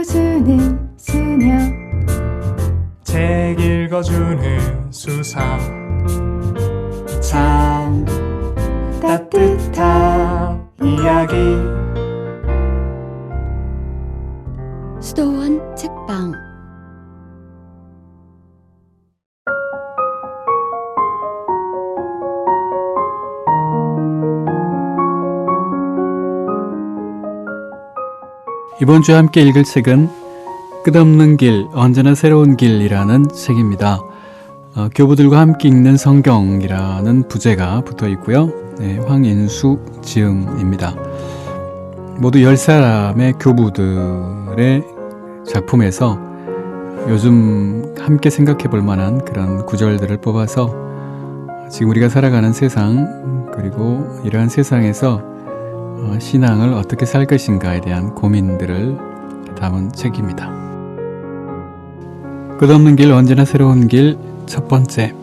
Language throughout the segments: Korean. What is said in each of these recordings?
읽어주는 수녀, 책 읽어주는 수사, 참 따뜻한 이야기. 수도원 책방. 이번 주에 함께 읽을 책은 끝없는 길, 언제나 새로운 길이라는 책입니다. 교부들과 함께 읽는 성경이라는 부제가 붙어 있고요. 네, 황인수 지음입니다. 모두 10사람의 교부들의 작품에서 요즘 함께 생각해 볼 만한 그런 구절들을 뽑아서 지금 우리가 살아가는 세상, 그리고 이러한 세상에서 신앙을 어떻게 살 것인가에 대한 고민들을 담은 책입니다. 끝없는 길, 언제나 새로운 길, 첫 번째.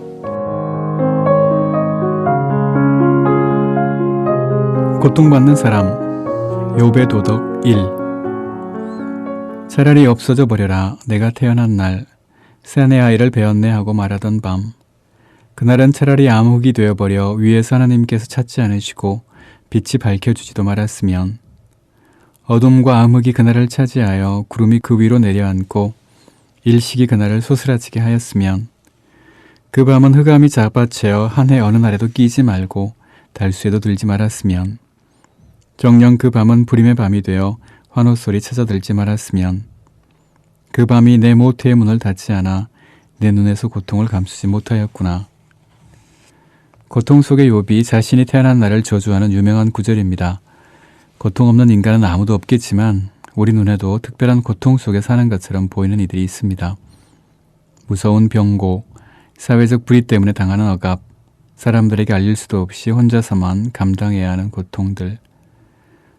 고통받는 사람, 욥의 도덕 1. 차라리 없어져 버려라. 내가 태어난 날, 새내 아이를 배웠네 하고 말하던 밤. 그날은 차라리 암흑이 되어버려 위에서 하나님께서 찾지 않으시고 빛이 밝혀주지도 말았으면, 어둠과 암흑이 그날을 차지하여 구름이 그 위로 내려앉고 일식이 그날을 소스라치게 하였으면, 그 밤은 흑암이 잡아채어 한 해 어느 날에도 끼지 말고 달수에도 들지 말았으면, 정녕 그 밤은 불임의 밤이 되어 환호소리 찾아들지 말았으면, 그 밤이 내 모태의 문을 닫지 않아 내 눈에서 고통을 감추지 못하였구나. 고통 속의 욥이 자신이 태어난 날을 저주하는 유명한 구절입니다. 고통 없는 인간은 아무도 없겠지만 우리 눈에도 특별한 고통 속에 사는 것처럼 보이는 이들이 있습니다. 무서운 병고, 사회적 불의 때문에 당하는 억압, 사람들에게 알릴 수도 없이 혼자서만 감당해야 하는 고통들.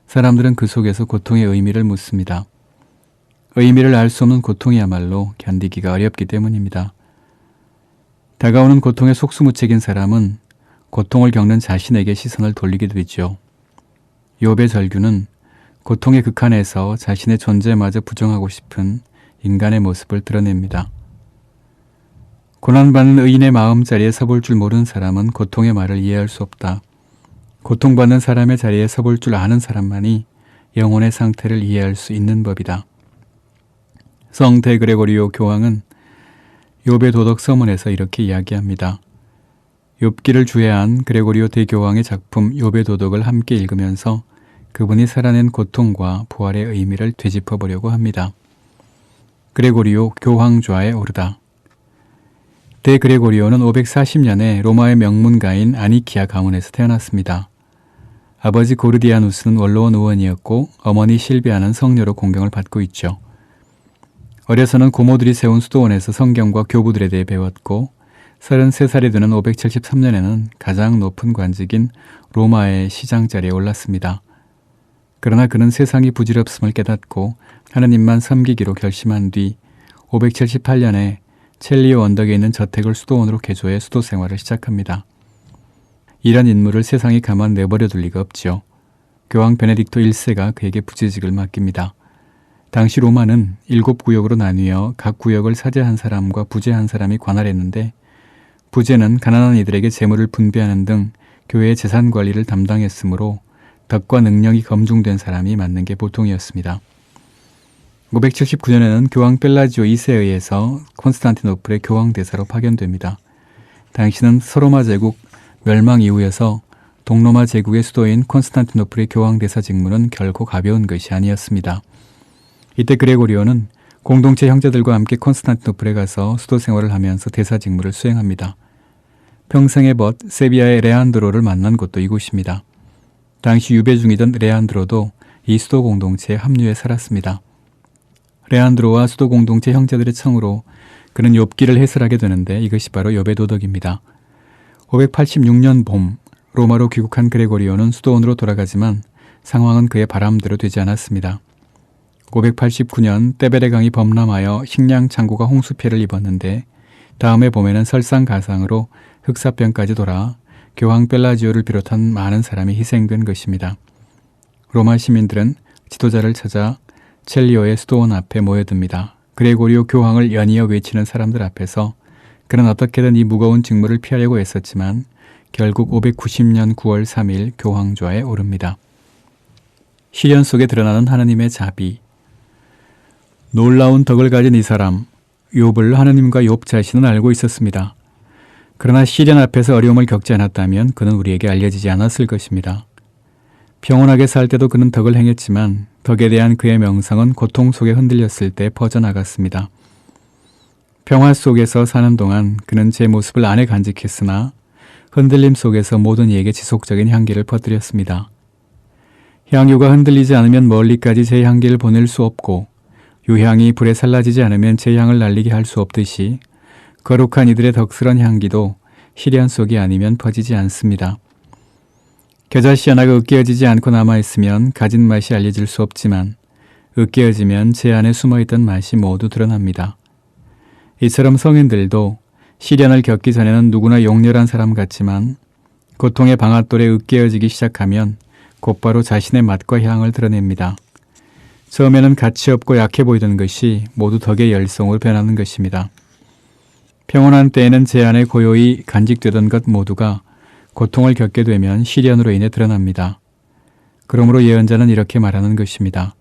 사람들은 그 속에서 고통의 의미를 묻습니다. 의미를 알 수 없는 고통이야말로 견디기가 어렵기 때문입니다. 다가오는 고통에 속수무책인 사람은 고통을 겪는 자신에게 시선을 돌리게 되죠. 욥의 절규는 고통의 극한에서 자신의 존재마저 부정하고 싶은 인간의 모습을 드러냅니다. 고난받는 의인의 마음자리에 서볼 줄 모르는 사람은 고통의 말을 이해할 수 없다. 고통받는 사람의 자리에 서볼 줄 아는 사람만이 영혼의 상태를 이해할 수 있는 법이다. 성 데그레고리오 교황은 욥의 도덕 서문에서 이렇게 이야기합니다. 욥기를 주해한 그레고리오 대교황의 작품 욥의 도덕을 함께 읽으면서 그분이 살아낸 고통과 부활의 의미를 되짚어 보려고 합니다. 그레고리오 교황좌에 오르다. 데그레고리오는 540년에 로마의 명문가인 아니키아 가문에서 태어났습니다. 아버지 고르디아누스는 원로원 의원이었고 어머니 실비아는 성녀로 공경을 받고 있죠. 어려서는 고모들이 세운 수도원에서 성경과 교부들에 대해 배웠고 33살이 되는 573년에는 가장 높은 관직인 로마의 시장 자리에 올랐습니다. 그러나 그는 세상이 부질없음을 깨닫고 하느님만 섬기기로 결심한 뒤 578년에 첼리오 언덕에 있는 저택을 수도원으로 개조해 수도 생활을 시작합니다. 이런 인물을 세상이 가만 내버려 둘 리가 없지요. 교황 베네딕토 1세가 그에게 부재직을 맡깁니다. 당시 로마는 7구역으로 나뉘어 각 구역을 사제한 사람과 부재한 사람이 관할했는데, 부재는 가난한 이들에게 재물을 분배하는 등 교회의 재산 관리를 담당했으므로 덕과 능력이 검증된 사람이 맡는 게 보통이었습니다. 579년에는 교황 펠라지오 2세에 의해서 콘스탄티노플의 교황대사로 파견됩니다. 당시는 서로마 제국 멸망 이후여서 동로마 제국의 수도인 콘스탄티노플의 교황대사 직무는 결코 가벼운 것이 아니었습니다. 이때 그레고리오는 공동체 형제들과 함께 콘스탄티노플에 가서 수도 생활을 하면서 대사 직무를 수행합니다. 평생의 벗 세비야의 레안드로를 만난 곳도 이곳입니다. 당시 유배 중이던 레안드로도 이 수도 공동체에 합류해 살았습니다. 레안드로와 수도 공동체 형제들의 청으로 그는 욥기를 해설하게 되는데 이것이 바로 욥의 도덕입니다. 586년 봄 로마로 귀국한 그레고리오는 수도원으로 돌아가지만 상황은 그의 바람대로 되지 않았습니다. 589년 떼베레 강이 범람하여 식량 창고가 홍수 피해를 입었는데 다음해 봄에는 설상가상으로 흑사병까지 돌아 교황 펠라지오를 비롯한 많은 사람이 희생된 것입니다. 로마 시민들은 지도자를 찾아 첼리오의 수도원 앞에 모여듭니다. 그레고리오 교황을 연이어 외치는 사람들 앞에서 그는 어떻게든 이 무거운 직무를 피하려고 애썼지만 결국 590년 9월 3일 교황좌에 오릅니다. 시련 속에 드러나는 하느님의 자비. 놀라운 덕을 가진 이 사람, 욥을 하느님과 욥 자신은 알고 있었습니다. 그러나 시련 앞에서 어려움을 겪지 않았다면 그는 우리에게 알려지지 않았을 것입니다. 평온하게 살 때도 그는 덕을 행했지만 덕에 대한 그의 명성은 고통 속에 흔들렸을 때 퍼져나갔습니다. 평화 속에서 사는 동안 그는 제 모습을 안에 간직했으나 흔들림 속에서 모든 이에게 지속적인 향기를 퍼뜨렸습니다. 향유가 흔들리지 않으면 멀리까지 제 향기를 보낼 수 없고 유향이 불에 살라지지 않으면 제 향을 날리게 할 수 없듯이 거룩한 이들의 덕스런 향기도 시련 속이 아니면 퍼지지 않습니다. 겨자씨 하나가 으깨어지지 않고 남아있으면 가진 맛이 알려질 수 없지만 으깨어지면 제 안에 숨어있던 맛이 모두 드러납니다. 이처럼 성인들도 시련을 겪기 전에는 누구나 용렬한 사람 같지만 고통의 방앗돌에 으깨어지기 시작하면 곧바로 자신의 맛과 향을 드러냅니다. 처음에는 가치없고 약해 보이던 것이 모두 덕의 열성으로 변하는 것입니다. 평온한 때에는 제 안에 고요히 간직되던 것 모두가 고통을 겪게 되면 시련으로 인해 드러납니다. 그러므로 예언자는 이렇게 말하는 것입니다.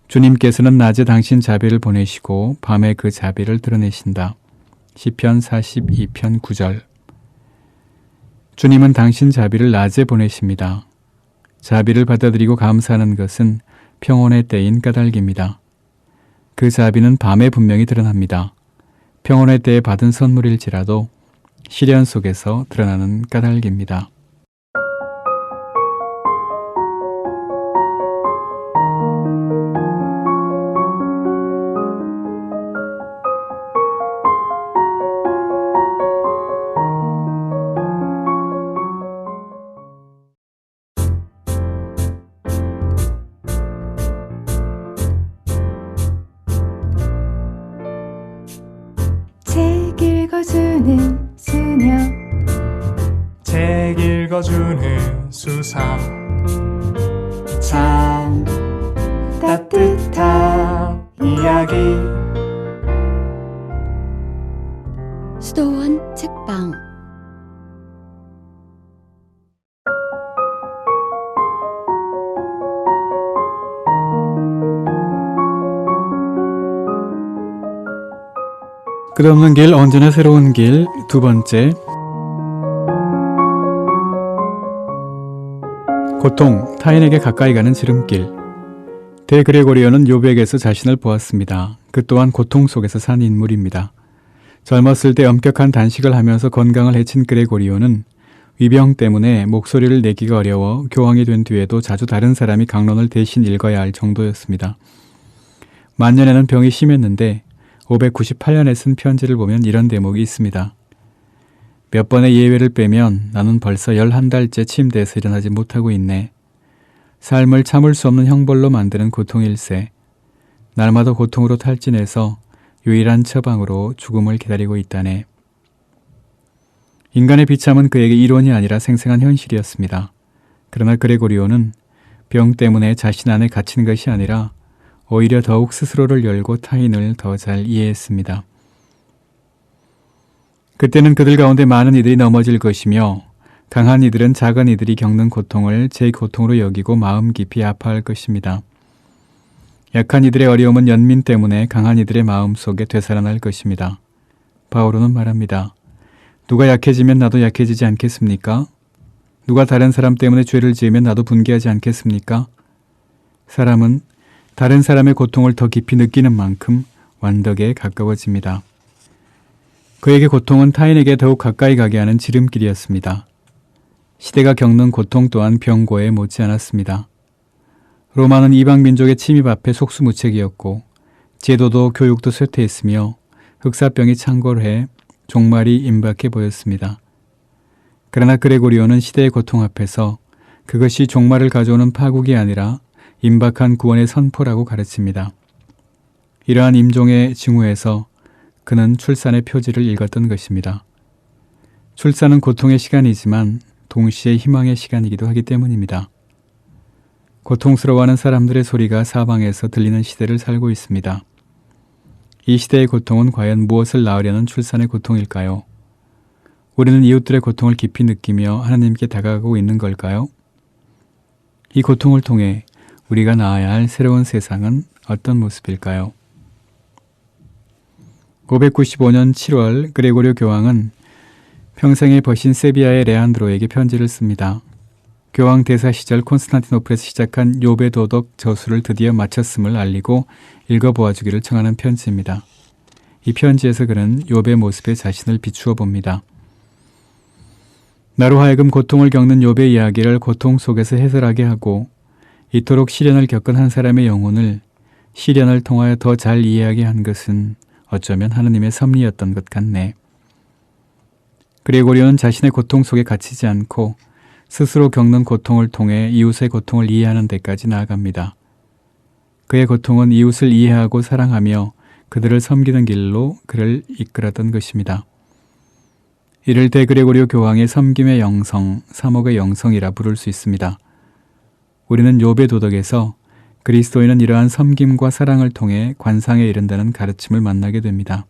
주님께서는 낮에 당신 자비를 보내시고 밤에 그 자비를 드러내신다. 시편 42편 9절. 주님은 당신 자비를 낮에 보내십니다. 자비를 받아들이고 감사하는 것은 평온의 때인 까닭입니다. 그 자비는 밤에 분명히 드러납니다. 평온의 때에 받은 선물일지라도 시련 속에서 드러나는 까닭입니다. 책 읽어주는 수녀 책 읽어주는 수사 참 따뜻한 이야기 수도원 책방. 끝없는 길, 언제나 새로운 길. 두 번째, 고통, 타인에게 가까이 가는 지름길. 대그레고리오는 욥에게서 자신을 보았습니다. 그 또한 고통 속에서 산 인물입니다. 젊었을 때 엄격한 단식을 하면서 건강을 해친 그레고리오는 위병 때문에 목소리를 내기가 어려워 교황이 된 뒤에도 자주 다른 사람이 강론을 대신 읽어야 할 정도였습니다. 만년에는 병이 심했는데 598년에 쓴 편지를 보면 이런 대목이 있습니다. 몇 번의 예외를 빼면 나는 벌써 11달째 침대에서 일어나지 못하고 있네. 삶을 참을 수 없는 형벌로 만드는 고통일세. 날마다 고통으로 탈진해서 유일한 처방으로 죽음을 기다리고 있다네. 인간의 비참은 그에게 이론이 아니라 생생한 현실이었습니다. 그러나 그레고리오는 병 때문에 자신 안에 갇힌 것이 아니라 오히려 더욱 스스로를 열고 타인을 더 잘 이해했습니다. 그때는 그들 가운데 많은 이들이 넘어질 것이며 강한 이들은 작은 이들이 겪는 고통을 제 고통으로 여기고 마음 깊이 아파할 것입니다. 약한 이들의 어려움은 연민 때문에 강한 이들의 마음 속에 되살아날 것입니다. 바오로는 말합니다. 누가 약해지면 나도 약해지지 않겠습니까? 누가 다른 사람 때문에 죄를 지으면 나도 분개하지 않겠습니까? 사람은 다른 사람의 고통을 더 깊이 느끼는 만큼 완덕에 가까워집니다. 그에게 고통은 타인에게 더욱 가까이 가게 하는 지름길이었습니다. 시대가 겪는 고통 또한 병고에 못지않았습니다. 로마는 이방 민족의 침입 앞에 속수무책이었고 제도도 교육도 쇠퇴했으며 흑사병이 창궐해 종말이 임박해 보였습니다. 그러나 그레고리오는 시대의 고통 앞에서 그것이 종말을 가져오는 파국이 아니라 임박한 구원의 선포라고 가르칩니다. 이러한 임종의 징후에서 그는 출산의 표지를 읽었던 것입니다. 출산은 고통의 시간이지만 동시에 희망의 시간이기도 하기 때문입니다. 고통스러워하는 사람들의 소리가 사방에서 들리는 시대를 살고 있습니다. 이 시대의 고통은 과연 무엇을 낳으려는 출산의 고통일까요? 우리는 이웃들의 고통을 깊이 느끼며 하나님께 다가가고 있는 걸까요? 이 고통을 통해 우리가 나아야 할 새로운 세상은 어떤 모습일까요? 595년 7월 그레고리오 교황은 평생의 벗인 세비야의 레안드로에게 편지를 씁니다. 교황 대사 시절 콘스탄티노플에서 시작한 욥의 도덕 저수를 드디어 마쳤음을 알리고 읽어보아주기를 청하는 편지입니다. 이 편지에서 그는 욥의 모습에 자신을 비추어 봅니다. 나로 하여금 고통을 겪는 욥의 이야기를 고통 속에서 해설하게 하고 이토록 시련을 겪은 한 사람의 영혼을 시련을 통하여 더 잘 이해하게 한 것은 어쩌면 하느님의 섭리였던 것 같네. 그레고리오는 자신의 고통 속에 갇히지 않고 스스로 겪는 고통을 통해 이웃의 고통을 이해하는 데까지 나아갑니다. 그의 고통은 이웃을 이해하고 사랑하며 그들을 섬기는 길로 그를 이끌었던 것입니다. 이를 대그레고리오 교황의 섬김의 영성, 사목의 영성이라 부를 수 있습니다. 우리는 욥의 도덕에서 그리스도인은 이러한 섬김과 사랑을 통해 관상에 이른다는 가르침을 만나게 됩니다.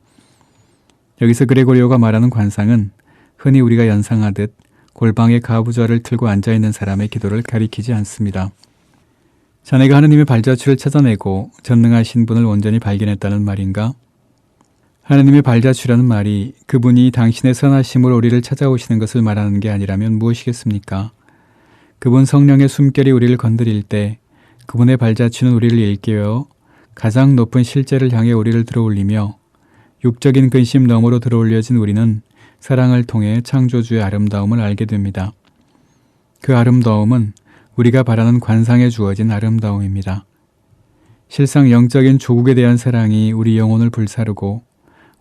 여기서 그레고리오가 말하는 관상은 흔히 우리가 연상하듯 골방에 가부좌를 틀고 앉아있는 사람의 기도를 가리키지 않습니다. 자네가 하느님의 발자취를 찾아내고 전능하신 분을 온전히 발견했다는 말인가? 하느님의 발자취라는 말이 그분이 당신의 선하심으로 우리를 찾아오시는 것을 말하는 게 아니라면 무엇이겠습니까? 그분 성령의 숨결이 우리를 건드릴 때 그분의 발자취는 우리를 일깨워 가장 높은 실제를 향해 우리를 들어올리며 육적인 근심 너머로 들어올려진 우리는 사랑을 통해 창조주의 아름다움을 알게 됩니다. 그 아름다움은 우리가 바라는 관상에 주어진 아름다움입니다. 실상 영적인 조국에 대한 사랑이 우리 영혼을 불사르고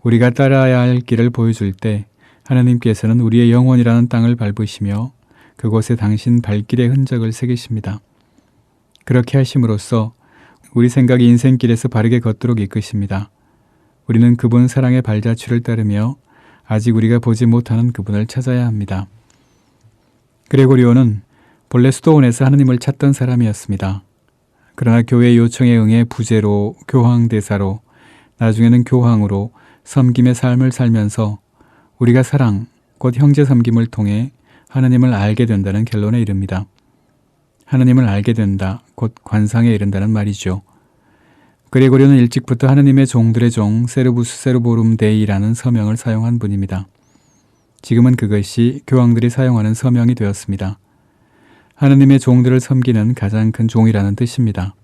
우리가 따라야 할 길을 보여줄 때 하나님께서는 우리의 영혼이라는 땅을 밟으시며 그곳에 당신 발길의 흔적을 새기십니다. 그렇게 하심으로써 우리 생각이 인생길에서 바르게 걷도록 이끄십니다. 우리는 그분 사랑의 발자취를 따르며 아직 우리가 보지 못하는 그분을 찾아야 합니다. 그레고리오는 본래 수도원에서 하느님을 찾던 사람이었습니다. 그러나 교회의 요청에 응해 부제로, 교황대사로, 나중에는 교황으로 섬김의 삶을 살면서 우리가 사랑, 곧 형제 섬김을 통해 하느님을 알게 된다는 결론에 이릅니다. 하느님을 알게 된다, 곧 관상에 이른다는 말이죠. 그레고리오는 일찍부터 하느님의 종들의 종 세르부스 세르보룸 데이라는 서명을 사용한 분입니다. 지금은 그것이 교황들이 사용하는 서명이 되었습니다. 하느님의 종들을 섬기는 가장 큰 종이라는 뜻입니다.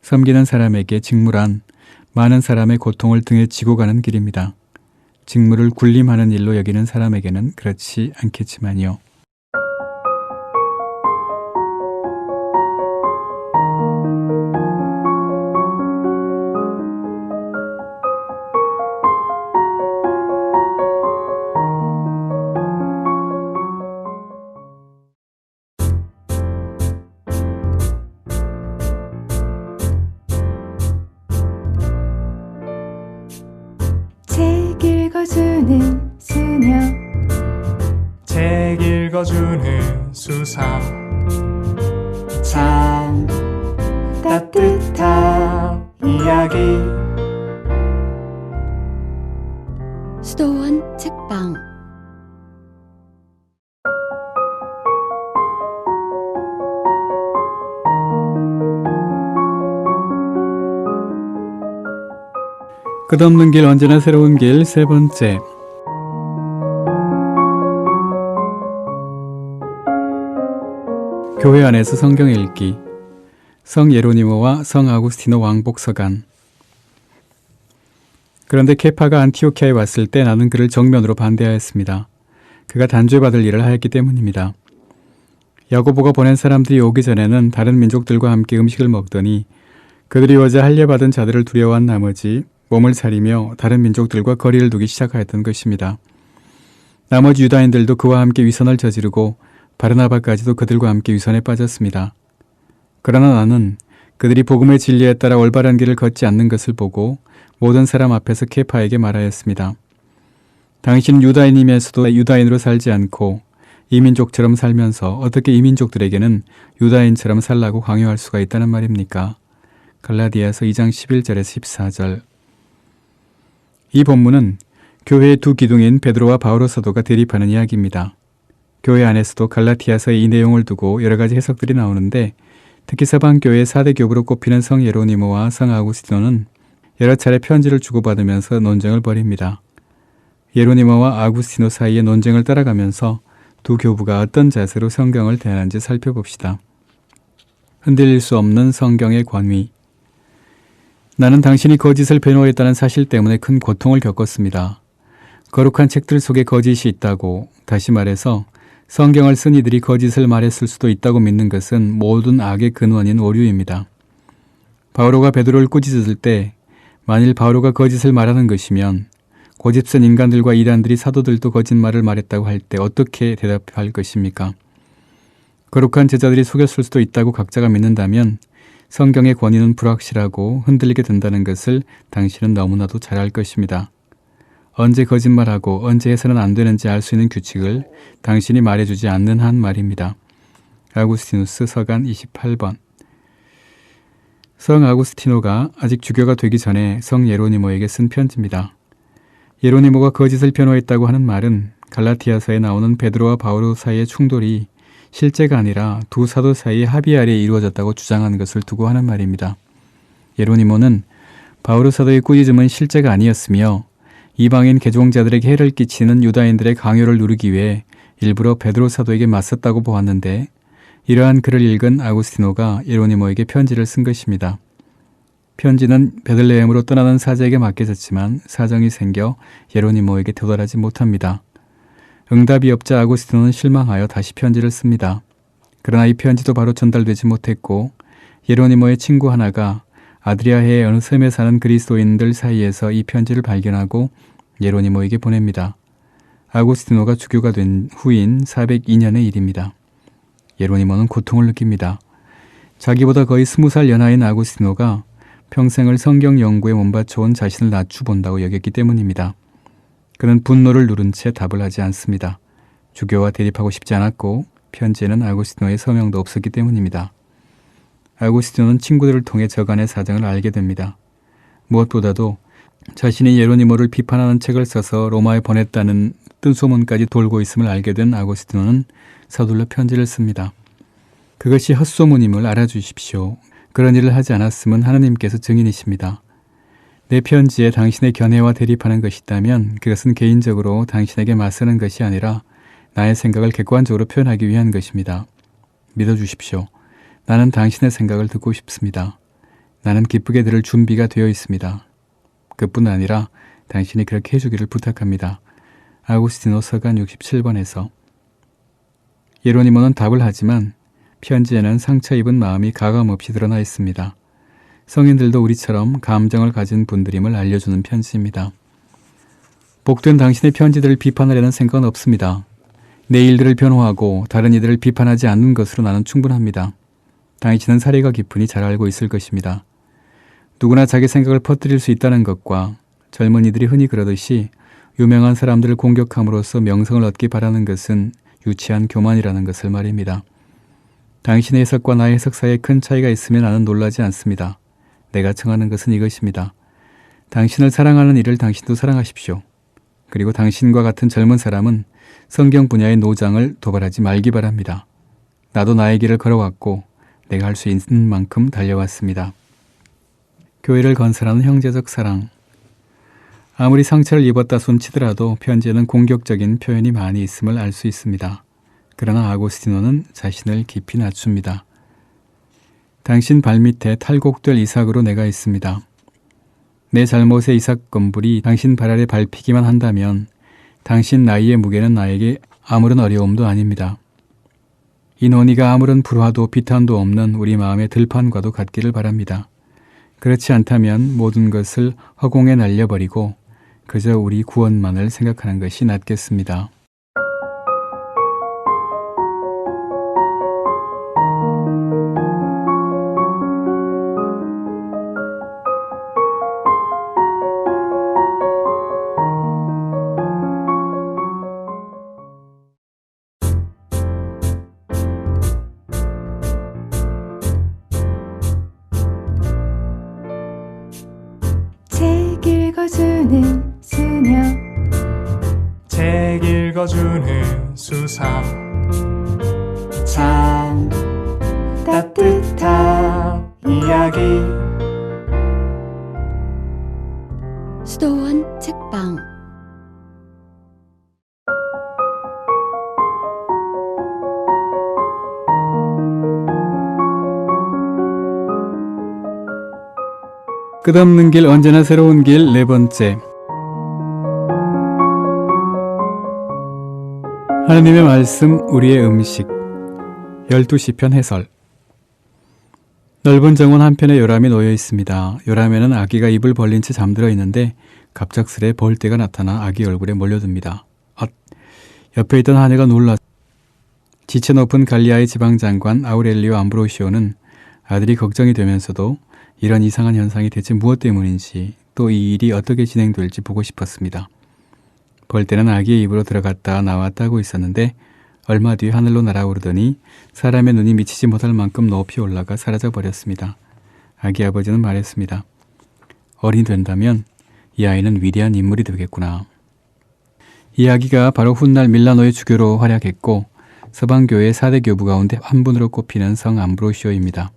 섬기는 사람에게 직무란 많은 사람의 고통을 등에 지고 가는 길입니다. 직무를 군림하는 일로 여기는 사람에게는 그렇지 않겠지만요. 책 읽어주는 수녀 책 읽어주는 수사 참 따뜻한 이야기 수도원 책방 끝없는 길 언제나 새로운 길 세 번째. 교회 안에서 성경 읽기. 성 예로니모와 성 아구스티노 왕복 서간. 그런데 케파가 안티오키아에 왔을 때 나는 그를 정면으로 반대하였습니다. 그가 단죄받을 일을 하였기 때문입니다. 야고보가 보낸 사람들이 오기 전에는 다른 민족들과 함께 음식을 먹더니 그들이 어제 할례받은 자들을 두려워한 나머지 몸을 사리며 다른 민족들과 거리를 두기 시작하였던 것입니다. 나머지 유다인들도 그와 함께 위선을 저지르고 바르나바까지도 그들과 함께 위선에 빠졌습니다. 그러나 나는 그들이 복음의 진리에 따라 올바른 길을 걷지 않는 것을 보고 모든 사람 앞에서 케파에게 말하였습니다. 당신은 유다인이면서도 유다인으로 살지 않고 이민족처럼 살면서 어떻게 이민족들에게는 유다인처럼 살라고 강요할 수가 있다는 말입니까? 갈라디아서 2장 11절에서 14절. 이 본문은 교회의 두 기둥인 베드로와 바오로 사도가 대립하는 이야기입니다. 교회 안에서도 갈라디아서의 이 내용을 두고 여러 가지 해석들이 나오는데 특히 서방교회의 4대 교부로 꼽히는 성 예로니모와 성 아구스티노는 여러 차례 편지를 주고받으면서 논쟁을 벌입니다. 예로니모와 아구스티노 사이의 논쟁을 따라가면서 두 교부가 어떤 자세로 성경을 대하는지 살펴봅시다. 흔들릴 수 없는 성경의 권위. 나는 당신이 거짓을 변호했다는 사실 때문에 큰 고통을 겪었습니다. 거룩한 책들 속에 거짓이 있다고, 다시 말해서 성경을 쓴 이들이 거짓을 말했을 수도 있다고 믿는 것은 모든 악의 근원인 오류입니다. 바오로가 베드로를 꾸짖을 때 만일 바오로가 거짓을 말하는 것이면 고집센 인간들과 이단들이 사도들도 거짓말을 말했다고 할 때 어떻게 대답할 것입니까? 거룩한 제자들이 속였을 수도 있다고 각자가 믿는다면 성경의 권위는 불확실하고 흔들리게 된다는 것을 당신은 너무나도 잘 알 것입니다. 언제 거짓말하고 언제 해서는 안 되는지 알 수 있는 규칙을 당신이 말해주지 않는 한 말입니다. 아구스티누스 서간 28번. 성 아구스티노가 아직 주교가 되기 전에 성 예로니모에게 쓴 편지입니다. 예로니모가 거짓을 변호했다고 하는 말은 갈라티아서에 나오는 베드로와 바오로 사이의 충돌이 실제가 아니라 두 사도 사이의 합의 아래에 이루어졌다고 주장하는 것을 두고 하는 말입니다. 예로니모는 바오로 사도의 꾸짖음은 실제가 아니었으며 이방인 개종자들에게 해를 끼치는 유다인들의 강요를 누르기 위해 일부러 베드로 사도에게 맞섰다고 보았는데 이러한 글을 읽은 아구스티노가 예로니모에게 편지를 쓴 것입니다. 편지는 베들레헴으로 떠나는 사제에게 맡겨졌지만 사정이 생겨 예로니모에게 도달하지 못합니다. 응답이 없자 아구스티노는 실망하여 다시 편지를 씁니다. 그러나 이 편지도 바로 전달되지 못했고 예로니모의 친구 하나가 아드리아해의 어느 섬에 사는 그리스도인들 사이에서 이 편지를 발견하고 예로니모에게 보냅니다. 아구스티노가 주교가 된 후인 402년의 일입니다. 예로니모는 고통을 느낍니다. 자기보다 거의 20살 연하인 아구스티노가 평생을 성경 연구에 몸바쳐온 자신을 낮추본다고 여겼기 때문입니다. 그는 분노를 누른 채 답을 하지 않습니다. 주교와 대립하고 싶지 않았고 편지에는 아구스티노의 서명도 없었기 때문입니다. 아구스티노는 친구들을 통해 저간의 사정을 알게 됩니다. 무엇보다도 자신이 예로니모를 비판하는 책을 써서 로마에 보냈다는 뜬소문까지 돌고 있음을 알게 된 아구스티노는 서둘러 편지를 씁니다. 그것이 헛소문임을 알아주십시오. 그런 일을 하지 않았음은 하느님께서 증인이십니다. 내 편지에 당신의 견해와 대립하는 것이 있다면 그것은 개인적으로 당신에게 맞서는 것이 아니라 나의 생각을 객관적으로 표현하기 위한 것입니다. 믿어주십시오. 나는 당신의 생각을 듣고 싶습니다. 나는 기쁘게 들을 준비가 되어 있습니다. 그뿐 아니라 당신이 그렇게 해주기를 부탁합니다. 아구스티노 서간 67번에서. 예로니모는 답을 하지만 편지에는 상처 입은 마음이 가감없이 드러나 있습니다. 성인들도 우리처럼 감정을 가진 분들임을 알려주는 편지입니다. 복된 당신의 편지들을 비판하려는 생각은 없습니다. 내 일들을 변호하고 다른 이들을 비판하지 않는 것으로 나는 충분합니다. 당신은 사리가 깊으니 잘 알고 있을 것입니다. 누구나 자기 생각을 퍼뜨릴 수 있다는 것과 젊은이들이 흔히 그러듯이 유명한 사람들을 공격함으로써 명성을 얻기 바라는 것은 유치한 교만이라는 것을 말입니다. 당신의 해석과 나의 해석 사이에 큰 차이가 있으면 나는 놀라지 않습니다. 내가 청하는 것은 이것입니다. 당신을 사랑하는 이를 당신도 사랑하십시오. 그리고 당신과 같은 젊은 사람은 성경 분야의 노장을 도발하지 말기 바랍니다. 나도 나의 길을 걸어왔고 내가 할 수 있는 만큼 달려왔습니다. 교회를 건설하는 형제적 사랑. 아무리 상처를 입었다 손치더라도 편지에는 공격적인 표현이 많이 있음을 알 수 있습니다. 그러나 아구스티노는 자신을 깊이 낮춥니다. 당신 발밑에 탈곡될 이삭으로 내가 있습니다. 내 잘못의 이삭 건불이 당신 발 아래 밟히기만 한다면 당신 나이의 무게는 나에게 아무런 어려움도 아닙니다. 이 논의가 아무런 불화도 비탄도 없는 우리 마음의 들판과도 같기를 바랍니다. 그렇지 않다면 모든 것을 허공에 날려버리고 그저 우리 구원만을 생각하는 것이 낫겠습니다. 읽어주는 수사 참 따뜻한 이야기 수도원 책방 끝없는 길 언제나 새로운 길 네 번째. 하느님의 말씀 우리의 음식 12시편 해설. 넓은 정원 한편에 요람이 놓여 있습니다. 요람에는 아기가 입을 벌린 채 잠들어 있는데 갑작스레 벌떼가 나타나 아기 얼굴에 몰려듭니다. 옆에 있던 하녀가 놀라 지체 높은 갈리아의 지방장관 아우렐리오 암브로시오는 아들이 걱정이 되면서도 이런 이상한 현상이 대체 무엇 때문인지 또 이 일이 어떻게 진행될지 보고 싶었습니다. 벌떼는 아기의 입으로 들어갔다 나왔다 하고 있었는데 얼마 뒤 하늘로 날아오르더니 사람의 눈이 미치지 못할 만큼 높이 올라가 사라져버렸습니다. 아기 아버지는 말했습니다. 어른이 된다면 이 아이는 위대한 인물이 되겠구나. 이 아기가 바로 훗날 밀라노의 주교로 활약했고 서방교회의 4대 교부 가운데 한 분으로 꼽히는 성 암브로시오입니다.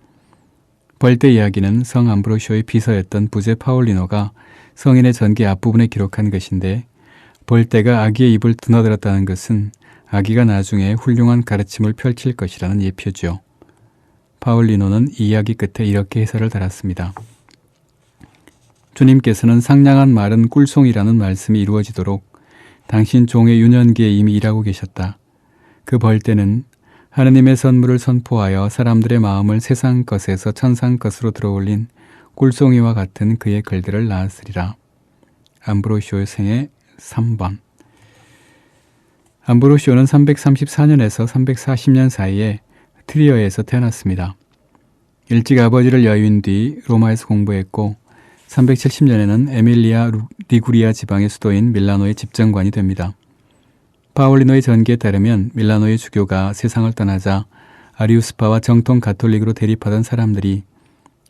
벌떼 이야기는 성 암브로시오의 비서였던 부제 파울리노가 성인의 전기 앞부분에 기록한 것인데 벌떼가 아기의 입을 드나들었다는 것은 아기가 나중에 훌륭한 가르침을 펼칠 것이라는 예표죠. 파울리노는 이 이야기 끝에 이렇게 해설을 달았습니다. 주님께서는 상냥한 말은 꿀송이라는 말씀이 이루어지도록 당신 종의 유년기에 이미 일하고 계셨다. 그 벌떼는 하느님의 선물을 선포하여 사람들의 마음을 세상 것에서 천상 것으로 들어올린 꿀송이와 같은 그의 글들을 낳았으리라. 암브로시오의 생애 3번. 암브로시오는 334년에서 340년 사이에 트리어에서 태어났습니다. 일찍 아버지를 여윈 뒤 로마에서 공부했고 370년에는 에밀리아 리구리아 지방의 수도인 밀라노의 집정관이 됩니다. 파울리노의 전기에 따르면 밀라노의 주교가 세상을 떠나자 아리우스파와 정통 가톨릭으로 대립하던 사람들이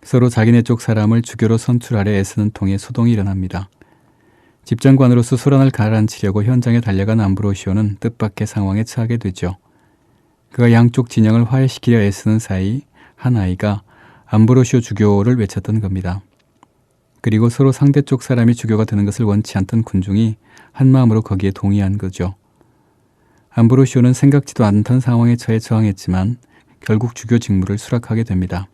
서로 자기네 쪽 사람을 주교로 선출하려 애쓰는 통에 소동이 일어납니다. 집정관으로서 소란을 가라앉히려고 현장에 달려간 암브로시오는 뜻밖의 상황에 처하게 되죠. 그가 양쪽 진영을 화해시키려 애쓰는 사이 한 아이가 암브로시오 주교를 외쳤던 겁니다. 그리고 서로 상대쪽 사람이 주교가 되는 것을 원치 않던 군중이 한마음으로 거기에 동의한 거죠. 암브로시오는 생각지도 않던 상황에 처해 저항했지만 결국 주교 직무를 수락하게 됩니다.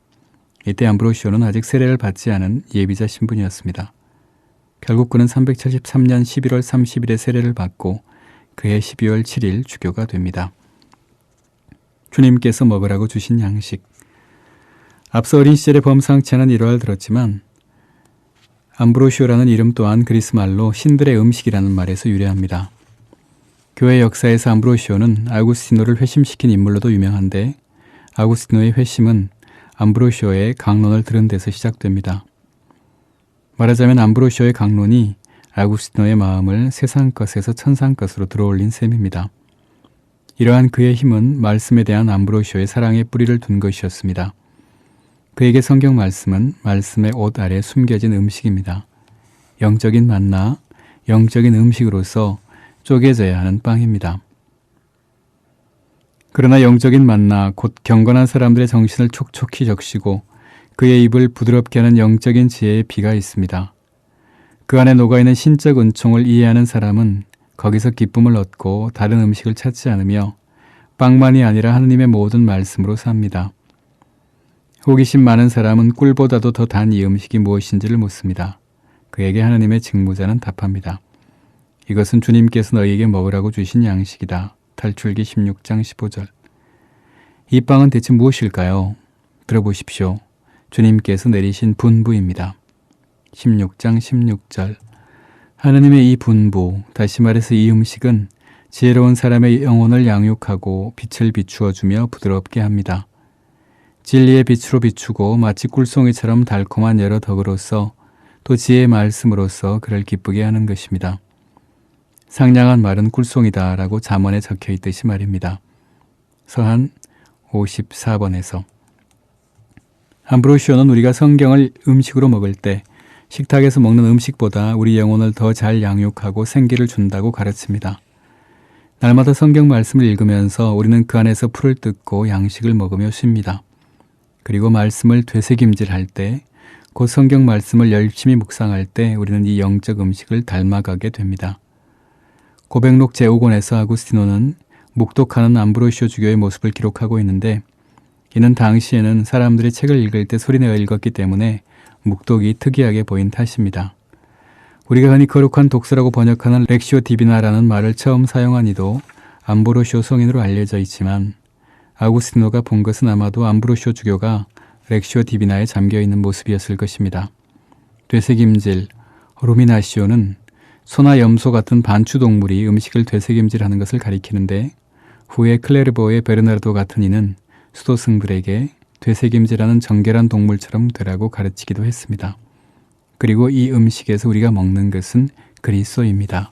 이때 암브로시오는 아직 세례를 받지 않은 예비자 신분이었습니다. 결국 그는 373년 11월 30일에 세례를 받고 그해 12월 7일 주교가 됩니다. 주님께서 먹으라고 주신 양식. 앞서 어린 시절에 범상치 않은 일화를 들었지만 암브로시오라는 이름 또한 그리스 말로 신들의 음식이라는 말에서 유래합니다. 교회 역사에서 암브로시오는 아우구스티노를 회심시킨 인물로도 유명한데 아우구스티노의 회심은 암브로시오의 강론을 들은 데서 시작됩니다. 말하자면 암브로시오의 강론이 아우구스티노의 마음을 세상 것에서 천상 것으로 들어올린 셈입니다. 이러한 그의 힘은 말씀에 대한 암브로시오의 사랑의 뿌리를 둔 것이었습니다. 그에게 성경 말씀은 말씀의 옷 아래 숨겨진 음식입니다. 영적인 만나, 영적인 음식으로서 쪼개져야 하는 빵입니다. 그러나 영적인 만나, 곧 경건한 사람들의 정신을 촉촉히 적시고 그의 입을 부드럽게 하는 영적인 지혜의 비가 있습니다. 그 안에 녹아있는 신적 은총을 이해하는 사람은 거기서 기쁨을 얻고 다른 음식을 찾지 않으며 빵만이 아니라 하느님의 모든 말씀으로 삽니다. 호기심 많은 사람은 꿀보다도 더 단 이 음식이 무엇인지를 묻습니다. 그에게 하느님의 직무자는 답합니다. 이것은 주님께서 너희에게 먹으라고 주신 양식이다. 탈출기 16장 15절. 이 빵은 대체 무엇일까요? 들어보십시오. 주님께서 내리신 분부입니다. 16장 16절. 하느님의 이 분부, 다시 말해서 이 음식은 지혜로운 사람의 영혼을 양육하고 빛을 비추어 주며 부드럽게 합니다. 진리의 빛으로 비추고 마치 꿀송이처럼 달콤한 여러 덕으로서 또 지혜의 말씀으로서 그를 기쁘게 하는 것입니다. 상냥한 말은 꿀송이다 라고 잠언에 적혀 있듯이 말입니다. 서한 54번에서. 암브로시오는 우리가 성경을 음식으로 먹을 때 식탁에서 먹는 음식보다 우리 영혼을 더 잘 양육하고 생기를 준다고 가르칩니다. 날마다 성경 말씀을 읽으면서 우리는 그 안에서 풀을 뜯고 양식을 먹으며 쉽니다. 그리고 말씀을 되새김질할 때, 곧 성경 말씀을 열심히 묵상할 때 우리는 이 영적 음식을 닮아가게 됩니다. 고백록 제5권에서 아구스티노는 묵독하는 암브로시오 주교의 모습을 기록하고 있는데, 이는 당시에는 사람들이 책을 읽을 때 소리내어 읽었기 때문에 묵독이 특이하게 보인 탓입니다. 우리가 흔히 거룩한 독서라고 번역하는 렉시오 디비나라는 말을 처음 사용한 이도 암브로시오 성인으로 알려져 있지만, 아구스티노가 본 것은 아마도 암브로시오 주교가 렉시오 디비나에 잠겨있는 모습이었을 것입니다. 되새김질, 루미나시오는 소나 염소 같은 반추동물이 음식을 되새김질하는 것을 가리키는데, 후에 클레르보의 베르나르도 같은 이는 수도승들에게 되새김질하는 정결한 동물처럼 되라고 가르치기도 했습니다. 그리고 이 음식에서 우리가 먹는 것은 그리스도입니다.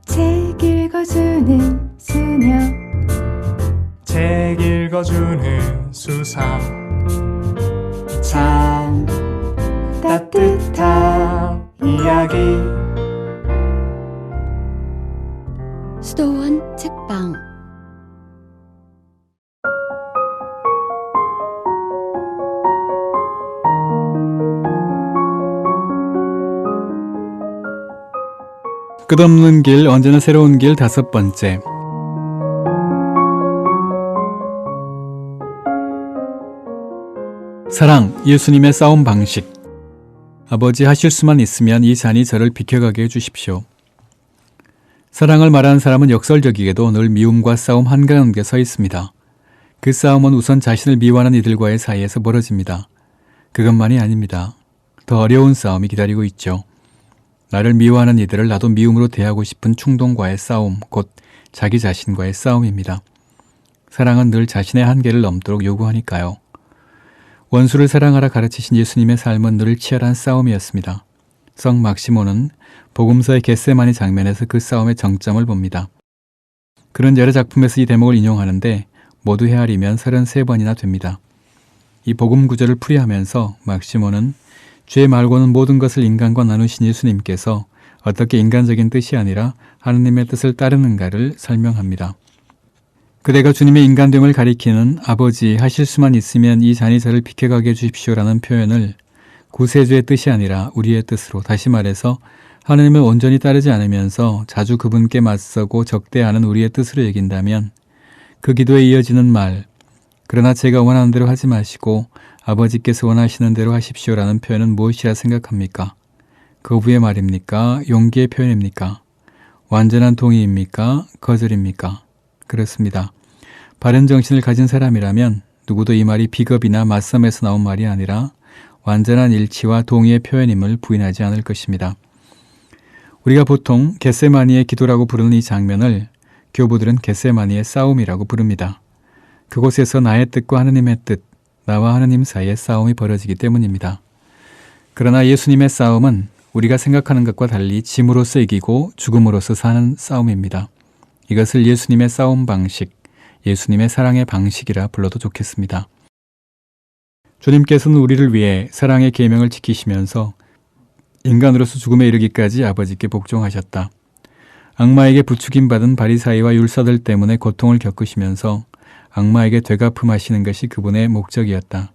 책 읽어주는 수녀 책 읽어주는 수사 참 따뜻한 이야기 수도원 책방 끝없는 길, 언제나 새로운 길 5번째. 사랑, 예수님의 싸움 방식. 아버지, 하실 수만 있으면 이 잔이 저를 비켜가게 해주십시오. 사랑을 말하는 사람은 역설적이게도 늘 미움과 싸움 한가운데 서 있습니다. 그 싸움은 우선 자신을 미워하는 이들과의 사이에서 벌어집니다. 그것만이 아닙니다. 더 어려운 싸움이 기다리고 있죠. 나를 미워하는 이들을 나도 미움으로 대하고 싶은 충동과의 싸움, 곧 자기 자신과의 싸움입니다. 사랑은 늘 자신의 한계를 넘도록 요구하니까요. 원수를 사랑하라 가르치신 예수님의 삶은 늘 치열한 싸움이었습니다. 성 막시모는 복음서의 겟세마니 장면에서 그 싸움의 정점을 봅니다. 그런 여러 작품에서 이 대목을 인용하는데 모두 헤아리면 33번이나 됩니다. 이 복음 구절을 풀이하면서 막시모는 죄 말고는 모든 것을 인간과 나누신 예수님께서 어떻게 인간적인 뜻이 아니라 하느님의 뜻을 따르는가를 설명합니다. 그대가 주님의 인간됨을 가리키는 아버지 하실 수만 있으면 이 잔이 저를 비켜가게 해주십시오라는 표현을 구세주의 뜻이 아니라 우리의 뜻으로, 다시 말해서 하느님을 온전히 따르지 않으면서 자주 그분께 맞서고 적대하는 우리의 뜻으로 여긴다면 그 기도에 이어지는 말, 그러나 제가 원하는 대로 하지 마시고 아버지께서 원하시는 대로 하십시오라는 표현은 무엇이라 생각합니까? 거부의 말입니까? 용기의 표현입니까? 완전한 동의입니까? 거절입니까? 그렇습니다. 바른 정신을 가진 사람이라면 누구도 이 말이 비겁이나 맞섬에서 나온 말이 아니라 완전한 일치와 동의의 표현임을 부인하지 않을 것입니다. 우리가 보통 겟세마니의 기도라고 부르는 이 장면을 교부들은 겟세마니의 싸움이라고 부릅니다. 그곳에서 나의 뜻과 하느님의 뜻, 나와 하느님 사이의 싸움이 벌어지기 때문입니다. 그러나 예수님의 싸움은 우리가 생각하는 것과 달리 짐으로써 이기고 죽음으로써 사는 싸움입니다. 이것을 예수님의 싸움 방식, 예수님의 사랑의 방식이라 불러도 좋겠습니다. 주님께서는 우리를 위해 사랑의 계명을 지키시면서 인간으로서 죽음에 이르기까지 아버지께 복종하셨다. 악마에게 부추김 받은 바리사이와 율사들 때문에 고통을 겪으시면서 악마에게 되갚음하시는 것이 그분의 목적이었다.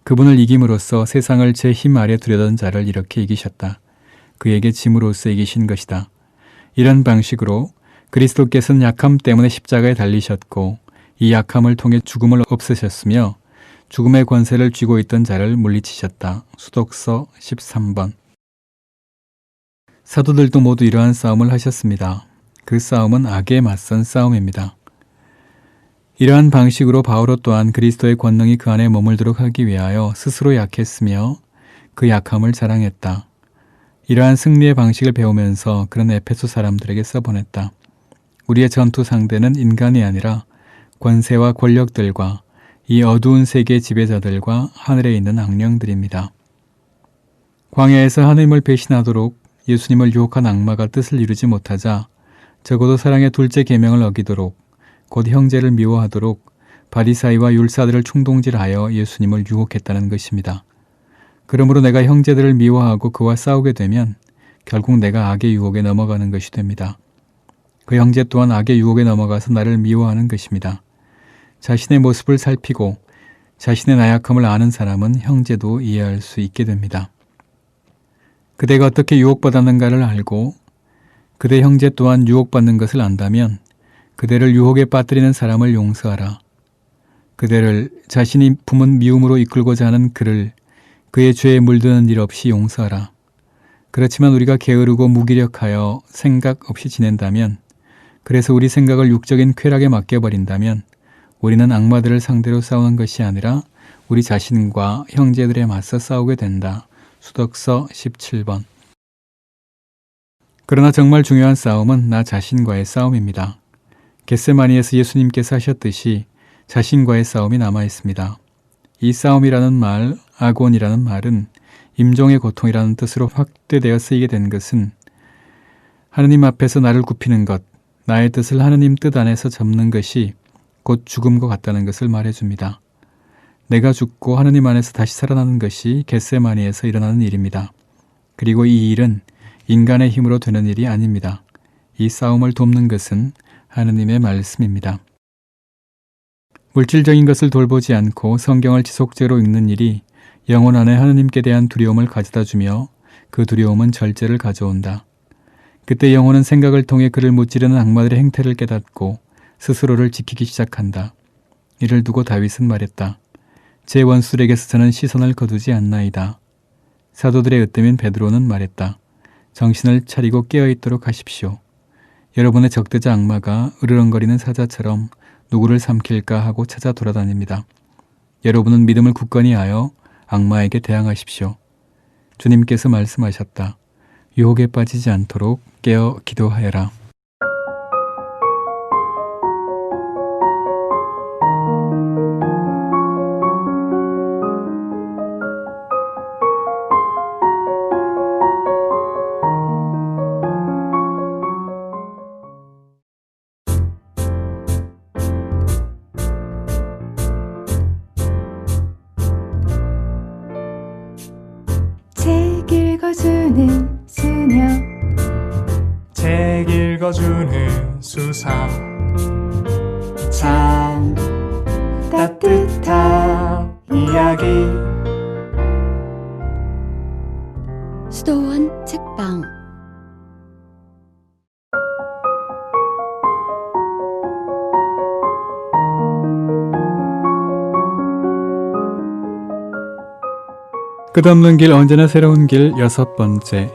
그분을 이김으로써 세상을 제 힘 아래 두려던 자를 이렇게 이기셨다. 그에게 짐으로써 이기신 것이다. 이런 방식으로 그리스도께서는 약함 때문에 십자가에 달리셨고 이 약함을 통해 죽음을 없애셨으며 죽음의 권세를 쥐고 있던 자를 물리치셨다. 수독서 13번. 사도들도 모두 이러한 싸움을 하셨습니다. 그 싸움은 악에 맞선 싸움입니다. 이러한 방식으로 바오로 또한 그리스도의 권능이 그 안에 머물도록 하기 위하여 스스로 약했으며 그 약함을 자랑했다. 이러한 승리의 방식을 배우면서 그런 에페소 사람들에게 써보냈다. 우리의 전투 상대는 인간이 아니라 권세와 권력들과 이 어두운 세계의 지배자들과 하늘에 있는 악령들입니다. 광야에서 하느님을 배신하도록 예수님을 유혹한 악마가 뜻을 이루지 못하자 적어도 사랑의 둘째 계명을 어기도록 곧 형제를 미워하도록 바리사이와 율사들을 충동질하여 예수님을 유혹했다는 것입니다. 그러므로 내가 형제들을 미워하고 그와 싸우게 되면 결국 내가 악의 유혹에 넘어가는 것이 됩니다. 그 형제 또한 악의 유혹에 넘어가서 나를 미워하는 것입니다. 자신의 모습을 살피고 자신의 나약함을 아는 사람은 형제도 이해할 수 있게 됩니다. 그대가 어떻게 유혹받았는가를 알고 그대 형제 또한 유혹받는 것을 안다면 그대를 유혹에 빠뜨리는 사람을 용서하라. 그대를 자신이 품은 미움으로 이끌고자 하는 그를 그의 죄에 물드는 일 없이 용서하라. 그렇지만 우리가 게으르고 무기력하여 생각 없이 지낸다면, 그래서 우리 생각을 육적인 쾌락에 맡겨버린다면 우리는 악마들을 상대로 싸우는 것이 아니라 우리 자신과 형제들에 맞서 싸우게 된다. 수덕서 17번. 그러나 정말 중요한 싸움은 나 자신과의 싸움입니다. 겟세마니에서 예수님께서 하셨듯이 자신과의 싸움이 남아 있습니다. 이 싸움이라는 말, 아곤이라는 말은 임종의 고통이라는 뜻으로 확대되어 쓰이게 된 것은 하느님 앞에서 나를 굽히는 것, 나의 뜻을 하느님 뜻 안에서 접는 것이 곧 죽음과 같다는 것을 말해줍니다. 내가 죽고 하느님 안에서 다시 살아나는 것이 겟세마니에서 일어나는 일입니다. 그리고 이 일은 인간의 힘으로 되는 일이 아닙니다. 이 싸움을 돕는 것은 하느님의 말씀입니다. 물질적인 것을 돌보지 않고 성경을 지속적으로 읽는 일이 영혼 안에 하느님께 대한 두려움을 가져다주며 그 두려움은 절제를 가져온다. 그때 영혼은 생각을 통해 그를 무찌르는 악마들의 행태를 깨닫고 스스로를 지키기 시작한다. 이를 두고 다윗은 말했다. 제 원수들에게서 저는 시선을 거두지 않나이다. 사도들의 으뜸인 베드로는 말했다. 정신을 차리고 깨어있도록 하십시오. 여러분의 적대자 악마가 으르렁거리는 사자처럼 누구를 삼킬까 하고 찾아 돌아다닙니다. 여러분은 믿음을 굳건히 하여 악마에게 대항하십시오. 주님께서 말씀하셨다. 유혹에 빠지지 않도록 깨어 기도하여라. 책 읽어주는 수녀 책 읽어주는 수사 참 따뜻한 이야기 수도원 책방 끝없는 길 언제나 새로운 길 6번째.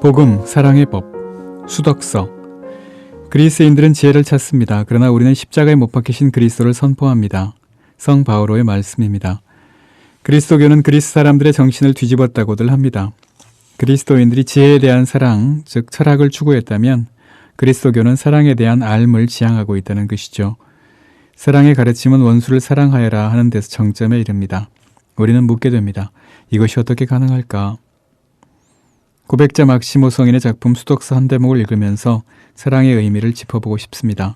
복음, 사랑의 법, 수덕서. 그리스인들은 지혜를 찾습니다. 그러나 우리는 십자가에 못 박히신 그리스도를 선포합니다. 성 바오로의 말씀입니다. 그리스도교는 그리스 사람들의 정신을 뒤집었다고들 합니다. 그리스도인들이 지혜에 대한 사랑, 즉 철학을 추구했다면 그리스도교는 사랑에 대한 앓음을 지향하고 있다는 것이죠. 사랑의 가르침은 원수를 사랑하여라 하는 데서 정점에 이릅니다. 우리는 묻게 됩니다. 이것이 어떻게 가능할까? 고백자 막시모 성인의 작품 수덕서 한 대목을 읽으면서 사랑의 의미를 짚어보고 싶습니다.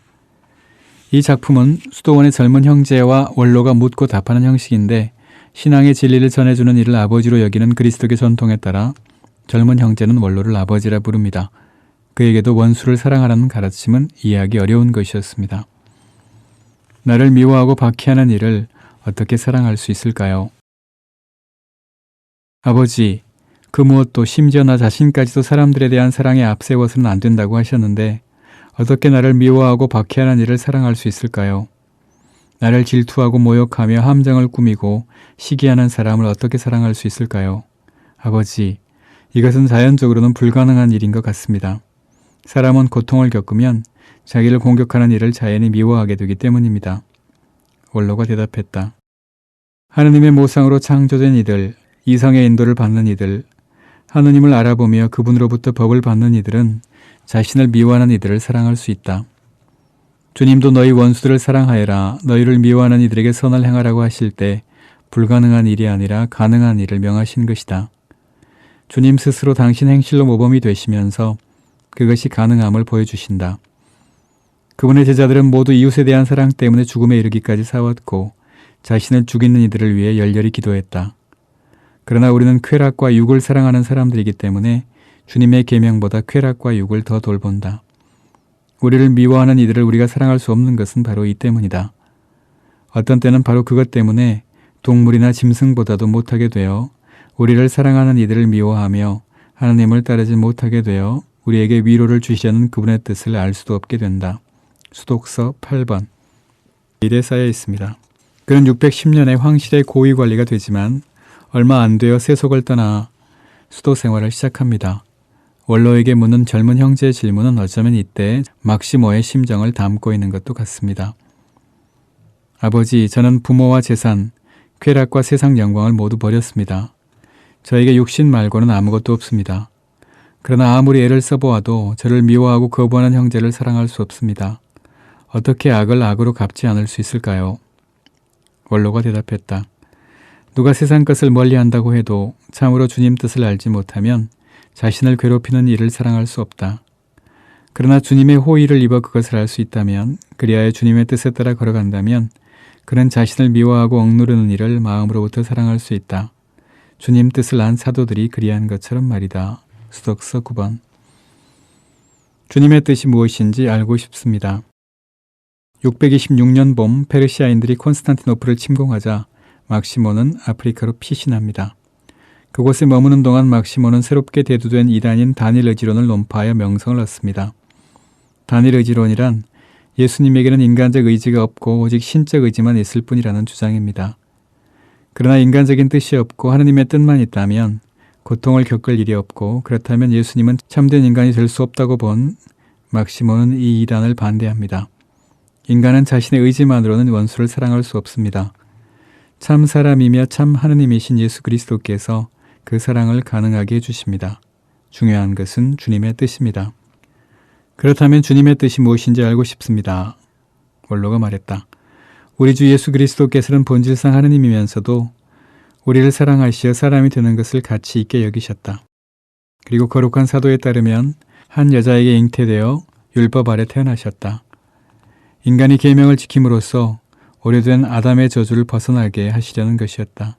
이 작품은 수도원의 젊은 형제와 원로가 묻고 답하는 형식인데 신앙의 진리를 전해주는 이를 아버지로 여기는 그리스도교 전통에 따라 젊은 형제는 원로를 아버지라 부릅니다. 그에게도 원수를 사랑하라는 가르침은 이해하기 어려운 것이었습니다. 나를 미워하고 박해하는 이를 어떻게 사랑할 수 있을까요? 아버지, 그 무엇도 심지어 나 자신까지도 사람들에 대한 사랑에 앞세워서는 안 된다고 하셨는데 어떻게 나를 미워하고 박해하는 이를 사랑할 수 있을까요? 나를 질투하고 모욕하며 함정을 꾸미고 시기하는 사람을 어떻게 사랑할 수 있을까요? 아버지, 이것은 자연적으로는 불가능한 일인 것 같습니다. 사람은 고통을 겪으면 자기를 공격하는 이를 자연히 미워하게 되기 때문입니다. 원로가 대답했다. 하느님의 모상으로 창조된 이들, 이성의 인도를 받는 이들, 하느님을 알아보며 그분으로부터 법을 받는 이들은 자신을 미워하는 이들을 사랑할 수 있다. 주님도 너희 원수들을 사랑하여라 너희를 미워하는 이들에게 선을 행하라고 하실 때 불가능한 일이 아니라 가능한 일을 명하신 것이다. 주님 스스로 당신 행실로 모범이 되시면서 그것이 가능함을 보여주신다. 그분의 제자들은 모두 이웃에 대한 사랑 때문에 죽음에 이르기까지 싸웠고 자신을 죽이는 이들을 위해 열렬히 기도했다. 그러나 우리는 쾌락과 육을 사랑하는 사람들이기 때문에 주님의 계명보다 쾌락과 육을 더 돌본다. 우리를 미워하는 이들을 우리가 사랑할 수 없는 것은 바로 이 때문이다. 어떤 때는 바로 그것 때문에 동물이나 짐승보다도 못하게 되어 우리를 사랑하는 이들을 미워하며 하나님을 따르지 못하게 되어 우리에게 위로를 주시려는 그분의 뜻을 알 수도 없게 된다. 수독서 8번. 일에 쌓여 있습니다. 그는 610년에 황실의 고위 관리가 되지만 얼마 안 되어 세속을 떠나 수도 생활을 시작합니다. 원로에게 묻는 젊은 형제의 질문은 어쩌면 이때 막시모의 심정을 담고 있는 것도 같습니다. 아버지, 저는 부모와 재산, 쾌락과 세상 영광을 모두 버렸습니다. 저에게 육신 말고는 아무것도 없습니다. 그러나 아무리 애를 써보아도 저를 미워하고 거부하는 형제를 사랑할 수 없습니다. 어떻게 악을 악으로 갚지 않을 수 있을까요? 원로가 대답했다. 누가 세상 것을 멀리한다고 해도 참으로 주님 뜻을 알지 못하면 자신을 괴롭히는 일을 사랑할 수 없다. 그러나 주님의 호의를 입어 그것을 알 수 있다면, 그리하여 주님의 뜻에 따라 걸어간다면 그는 자신을 미워하고 억누르는 일을 마음으로부터 사랑할 수 있다. 주님 뜻을 안 사도들이 그리한 것처럼 말이다. 수독서 9번. 주님의 뜻이 무엇인지 알고 싶습니다. 626년 봄 페르시아인들이 콘스탄티노플을 침공하자 막시모는 아프리카로 피신합니다. 그곳에 머무는 동안 막시모는 새롭게 대두된 이단인 단일 의지론을 논파하여 명성을 얻습니다. 단일 의지론이란 예수님에게는 인간적 의지가 없고 오직 신적 의지만 있을 뿐이라는 주장입니다. 그러나 인간적인 뜻이 없고 하느님의 뜻만 있다면 고통을 겪을 일이 없고, 그렇다면 예수님은 참된 인간이 될 수 없다고 본 막시모는 이 이단을 반대합니다. 인간은 자신의 의지만으로는 원수를 사랑할 수 없습니다. 참 사람이며 참 하느님이신 예수 그리스도께서 그 사랑을 가능하게 해주십니다. 중요한 것은 주님의 뜻입니다. 그렇다면 주님의 뜻이 무엇인지 알고 싶습니다. 원로가 말했다. 우리 주 예수 그리스도께서는 본질상 하느님이면서도 우리를 사랑하시어 사람이 되는 것을 가치 있게 여기셨다. 그리고 거룩한 사도에 따르면 한 여자에게 잉태되어 율법 아래 태어나셨다. 인간이 계명을 지킴으로써 오래된 아담의 저주를 벗어나게 하시려는 것이었다.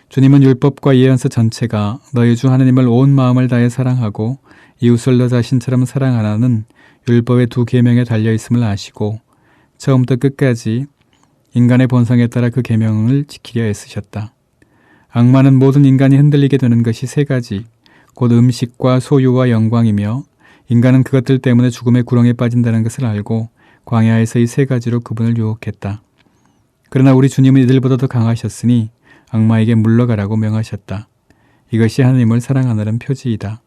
주님은 율법과 예언서 전체가 너희 주 하느님을 온 마음을 다해 사랑하고 이웃을 너 자신처럼 사랑하라는 율법의 두 계명에 달려있음을 아시고 처음부터 끝까지 인간의 본성에 따라 그 계명을 지키려 애쓰셨다. 악마는 모든 인간이 흔들리게 되는 것이 세 가지, 곧 음식과 소유와 영광이며 인간은 그것들 때문에 죽음의 구렁에 빠진다는 것을 알고 광야에서 이 세 가지로 그분을 유혹했다. 그러나 우리 주님은 이들보다 더 강하셨으니 악마에게 물러가라고 명하셨다. 이것이 하나님을 사랑하는 표지이다.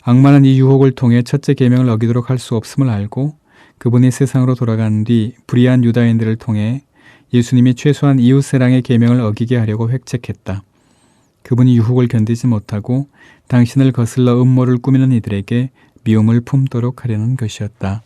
악마는 이 유혹을 통해 첫째 계명을 어기도록 할 수 없음을 알고 그분이 세상으로 돌아간 뒤 불의한 유다인들을 통해 예수님이 최소한 이웃사랑의 계명을 어기게 하려고 획책했다. 그분이 유혹을 견디지 못하고 당신을 거슬러 음모를 꾸미는 이들에게 미움을 품도록 하려는 것이었다.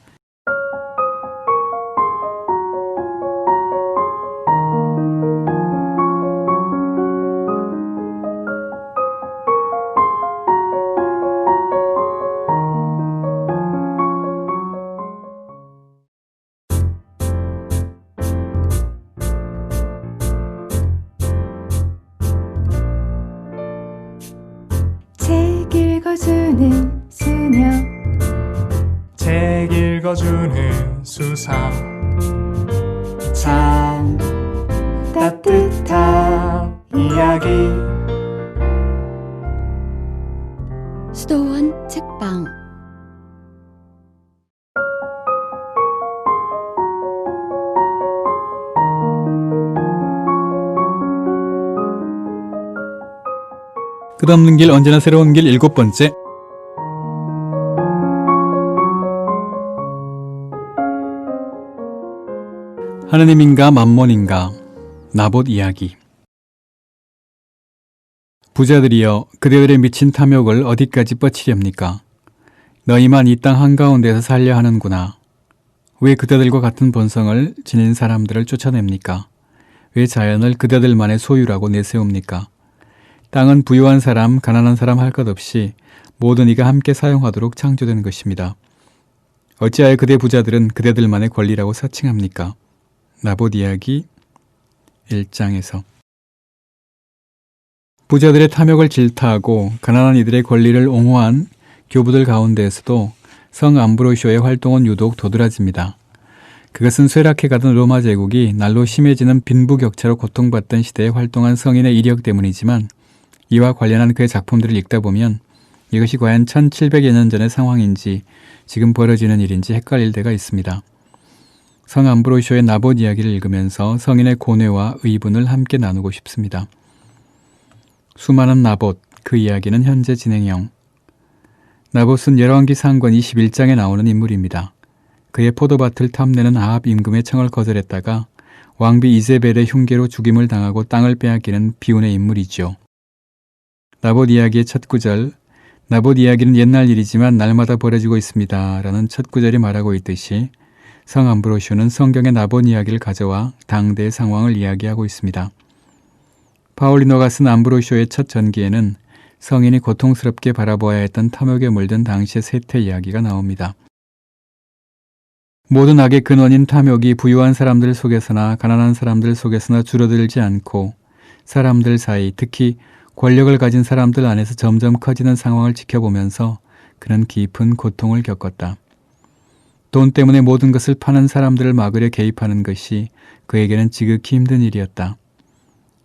책 읽어주는 수녀 책 읽어주는 수사 참 따뜻한 이야기 수도원 책방. 끝없는 길 언제나 새로운 길 7번째. 하느님인가 만몬인가 나봇 이야기. 부자들이여 그대들의 미친 탐욕을 어디까지 뻗치렵니까? 너희만 이 땅 한가운데서 살려 하는구나. 왜 그대들과 같은 본성을 지닌 사람들을 쫓아냅니까? 왜 자연을 그대들만의 소유라고 내세웁니까? 땅은 부유한 사람, 가난한 사람 할 것 없이 모든 이가 함께 사용하도록 창조된 것입니다. 어찌하여 그대 부자들은 그대들만의 권리라고 사칭합니까? 나봇 이야기 1장에서 부자들의 탐욕을 질타하고 가난한 이들의 권리를 옹호한 교부들 가운데에서도 성 암브로시오의 활동은 유독 도드라집니다. 그것은 쇠락해가던 로마 제국이 날로 심해지는 빈부격차로 고통받던 시대에 활동한 성인의 이력 때문이지만 이와 관련한 그의 작품들을 읽다 보면 이것이 과연 1700여 년 전의 상황인지 지금 벌어지는 일인지 헷갈릴 때가 있습니다. 성 암브로시오의 나봇 이야기를 읽으면서 성인의 고뇌와 의분을 함께 나누고 싶습니다. 수많은 나봇, 그 이야기는 현재 진행형. 나봇은 열왕기 상권 21장에 나오는 인물입니다. 그의 포도밭을 탐내는 아합 임금의 청을 거절했다가 왕비 이세벨의 흉계로 죽임을 당하고 땅을 빼앗기는 비운의 인물이죠. 나봇 이야기의 첫 구절, 나봇 이야기는 옛날 일이지만 날마다 벌어지고 있습니다. 라는 첫 구절이 말하고 있듯이 성 암브로시오는 성경의 나봇 이야기를 가져와 당대의 상황을 이야기하고 있습니다. 파울리노가 쓴 암브로시오의 첫 전기에는 성인이 고통스럽게 바라보아야 했던 탐욕에 물든 당시의 세태 이야기가 나옵니다. 모든 악의 근원인 탐욕이 부유한 사람들 속에서나 가난한 사람들 속에서나 줄어들지 않고 사람들 사이, 특히 권력을 가진 사람들 안에서 점점 커지는 상황을 지켜보면서 그는 깊은 고통을 겪었다. 돈 때문에 모든 것을 파는 사람들을 막으려 개입하는 것이 그에게는 지극히 힘든 일이었다.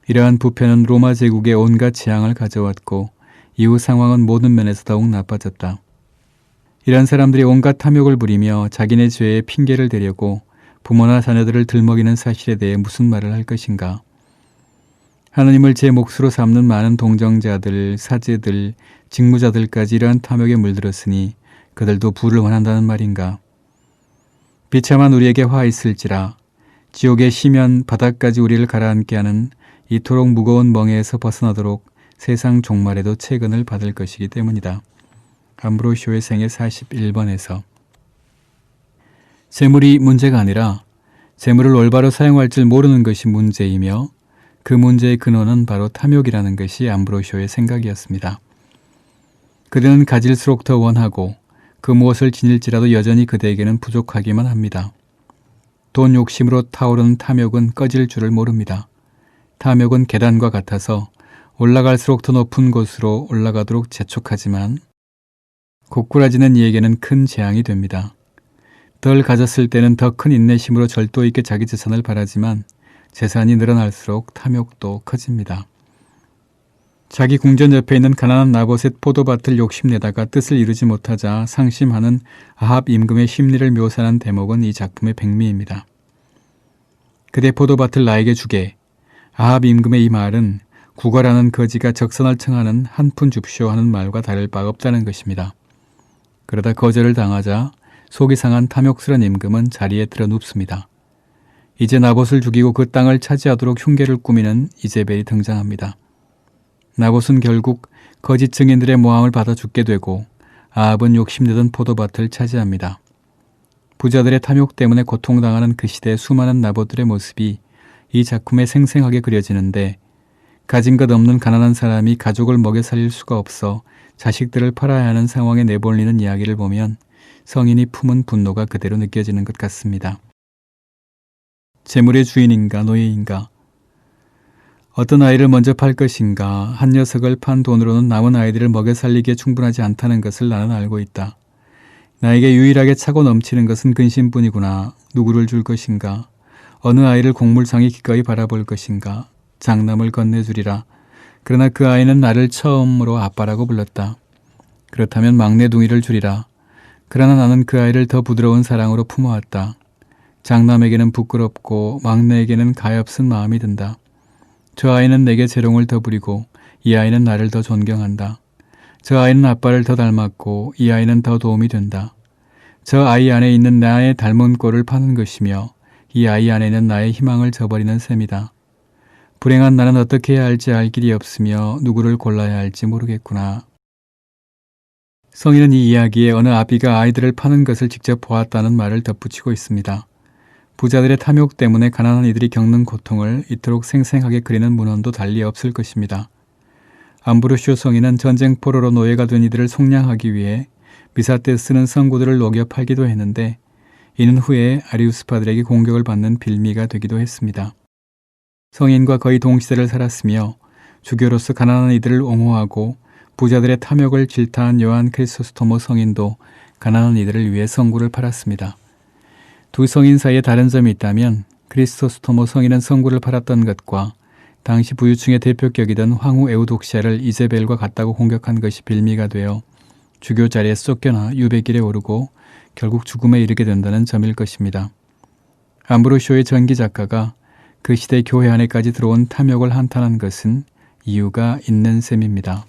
이러한 부패는 로마 제국의 온갖 재앙을 가져왔고 이후 상황은 모든 면에서 더욱 나빠졌다. 이런 사람들이 온갖 탐욕을 부리며 자기네 죄에 핑계를 대려고 부모나 자녀들을 들먹이는 사실에 대해 무슨 말을 할 것인가. 하느님을 제 몫으로 삼는 많은 동정자들, 사제들, 직무자들까지 이러한 탐욕에 물들었으니 그들도 부를 원한다는 말인가. 비참한 우리에게 화 있을지라 지옥의 심연 바닥까지 우리를 가라앉게 하는 이토록 무거운 멍에에서 벗어나도록 세상 종말에도 채근을 받을 것이기 때문이다. 암브로시오의 생애 41번에서 재물이 문제가 아니라 재물을 올바로 사용할 줄 모르는 것이 문제이며 그 문제의 근원은 바로 탐욕이라는 것이 암브로시오의 생각이었습니다. 그대는 가질수록 더 원하고 그 무엇을 지닐지라도 여전히 그대에게는 부족하기만 합니다. 돈 욕심으로 타오르는 탐욕은 꺼질 줄을 모릅니다. 탐욕은 계단과 같아서 올라갈수록 더 높은 곳으로 올라가도록 재촉하지만 고꾸라지는 이에게는 큰 재앙이 됩니다. 덜 가졌을 때는 더 큰 인내심으로 절도 있게 자기 재산을 바라지만 재산이 늘어날수록 탐욕도 커집니다. 자기 궁전 옆에 있는 가난한 나봇의 포도밭을 욕심내다가 뜻을 이루지 못하자 상심하는 아합 임금의 심리를 묘사한 대목은 이 작품의 백미입니다. 그대 포도밭을 나에게 주게. 아합 임금의 이 말은 구걸하는 거지가 적선을 청하는 한 푼 줍쇼 하는 말과 다를 바가 없다는 것입니다. 그러다 거절을 당하자 속이 상한 탐욕스런 임금은 자리에 들어 눕습니다. 이제 나봇을 죽이고 그 땅을 차지하도록 흉계를 꾸미는 이제벨이 등장합니다. 나봇은 결국 거짓 증인들의 모함을 받아 죽게 되고 아합은 욕심내던 포도밭을 차지합니다. 부자들의 탐욕 때문에 고통당하는 그 시대의 수많은 나봇들의 모습이 이 작품에 생생하게 그려지는데 가진 것 없는 가난한 사람이 가족을 먹여 살릴 수가 없어 자식들을 팔아야 하는 상황에 내몰리는 이야기를 보면 성인이 품은 분노가 그대로 느껴지는 것 같습니다. 재물의 주인인가 노예인가? 어떤 아이를 먼저 팔 것인가? 한 녀석을 판 돈으로는 남은 아이들을 먹여 살리기에 충분하지 않다는 것을 나는 알고 있다. 나에게 유일하게 차고 넘치는 것은 근심뿐이구나. 누구를 줄 것인가? 어느 아이를 곡물상에 기꺼이 바라볼 것인가? 장남을 건네주리라. 그러나 그 아이는 나를 처음으로 아빠라고 불렀다. 그렇다면 막내둥이를 주리라. 그러나 나는 그 아이를 더 부드러운 사랑으로 품어왔다. 장남에게는 부끄럽고 막내에게는 가엾은 마음이 든다. 저 아이는 내게 재롱을 더 부리고 이 아이는 나를 더 존경한다. 저 아이는 아빠를 더 닮았고 이 아이는 더 도움이 된다. 저 아이 안에 있는 나의 닮은 꼴을 파는 것이며 이 아이 안에는 나의 희망을 저버리는 셈이다. 불행한 나는 어떻게 해야 할지 알 길이 없으며 누구를 골라야 할지 모르겠구나. 성인은 이 이야기에 어느 아비가 아이들을 파는 것을 직접 보았다는 말을 덧붙이고 있습니다. 부자들의 탐욕 때문에 가난한 이들이 겪는 고통을 이토록 생생하게 그리는 문헌도 달리 없을 것입니다. 암브로시오 성인은 전쟁 포로로 노예가 된 이들을 속량하기 위해 미사 때 쓰는 성구들을 녹여 팔기도 했는데 이는 후에 아리우스파들에게 공격을 받는 빌미가 되기도 했습니다. 성인과 거의 동시대를 살았으며 주교로서 가난한 이들을 옹호하고 부자들의 탐욕을 질타한 요한 크리소스토모 성인도 가난한 이들을 위해 성구를 팔았습니다. 두 성인 사이에 다른 점이 있다면 크리소스토모 성인은 성구를 팔았던 것과 당시 부유층의 대표격이던 황후 에우독시아를 이제벨과 같다고 공격한 것이 빌미가 되어 주교 자리에 쫓겨나 유배길에 오르고 결국 죽음에 이르게 된다는 점일 것입니다. 암브로시오의 전기 작가가 그 시대 교회 안에까지 들어온 탐욕을 한탄한 것은 이유가 있는 셈입니다.